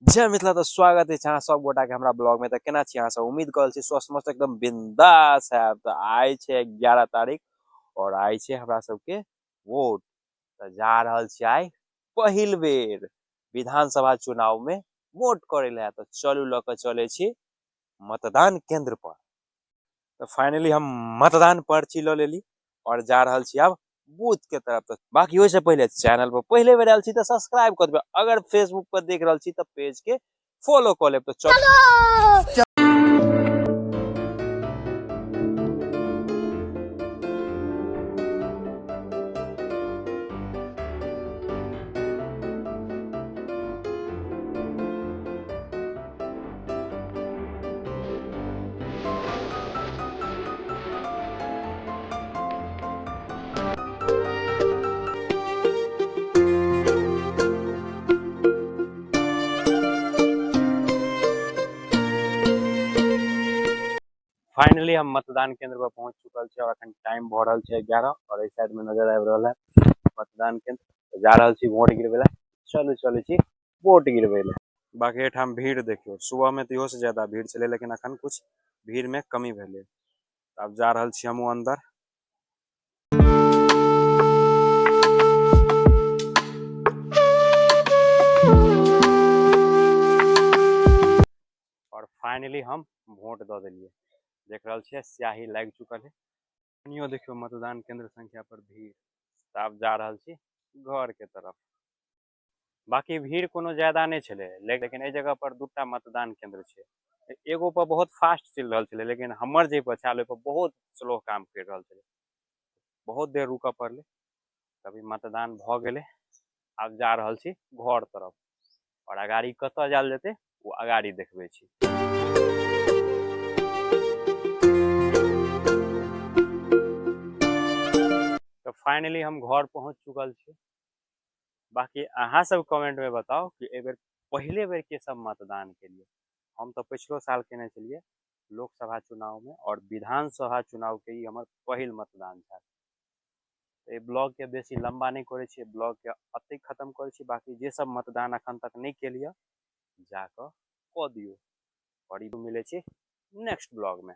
जय मिथिला तो स्वागत है अहाँ सब गोटा के हमरा ब्लॉग में। तो केना छी अहाँ सब? उम्मीद करल छी स्वस्थ मस्त एकदम बिंदास है। तो आइ छै 11 तारीख और आइ छै हमरा सबके वोट। तो जा रहल छी आइ पहिल बेर विधानसभा चुनाव में वोट करे ले। तो चलू ल के चले छी मतदान केंद्र पर। तो फाइनली हम मतदान पर्ची ल लेली और जा रहल छी अब बूथ के तरफ। तो बाकी हो से पहले चैनल पर पहले बेर आयल छी तो सब्सक्राइब कर देबे। अगर फेसबुक पर देख रहल छी तो पेज के फॉलो कर लेब। तो चलो फाइनली हम मतदान केंद्र पर पहुंच चुकल छी और अखन टाइम भ रहल छै 11 और इस साइड में नजर आबि रहल है मतदान केंद्र। तो जा रहल छी वोट गिरवे ला। चलू चले छी वोट गिरवे ला। बाकी एठाम भीड़ देखियो, सुबह में तो इहो से ज्यादा भीड़ चले, लेकिन अखन कुछ भीड़ में कमी भेले। अब जा रहल छी हमहू अंदर। और फाइनली हम वोट द दिलिए। देख रहल छियै स्याही लाग चुकल है। अनियो देखियो मतदान केंद्र संख्या पर भीड़। अब जा रहल छी घर के तरफ। बाकी भीड़ कोनो ज्यादा नहीं छले, लेकिन ए जगह पर दूटा मतदान केंद्र छै। एगो पर बहुत फास्ट चल रहल छले, लेकिन हमर जे पर छल ओइ पर बहुत स्लो काम कर रहल छले। बहुत देर रुकऽ पड़ले। तभी मतदान भ गेले। अब जा रहल छी घर तरफ और अगाड़ी कतऽ जाल जेते वो अगाड़ी देखबे छी। तो फाइनली हम घर पहुंच चुकल छी। बाकी अहाँ सब कमेंट में बताओ कि ए बेर पहले बेर के सब मतदान के लिए। हम तो पिछलो साल केने चलिए लोकसभा चुनाव में और विधानसभा चुनाव के ही हमर पहिल मतदान था। तो ब्लॉग के बेसी लंबा नहीं करे छी, ब्लॉग के अते खत्म करे छी। बाकी जे सब मतदान अखन तक नहीं के लिए जाकर क दियो और मिले छी नेक्स्ट ब्लॉग में।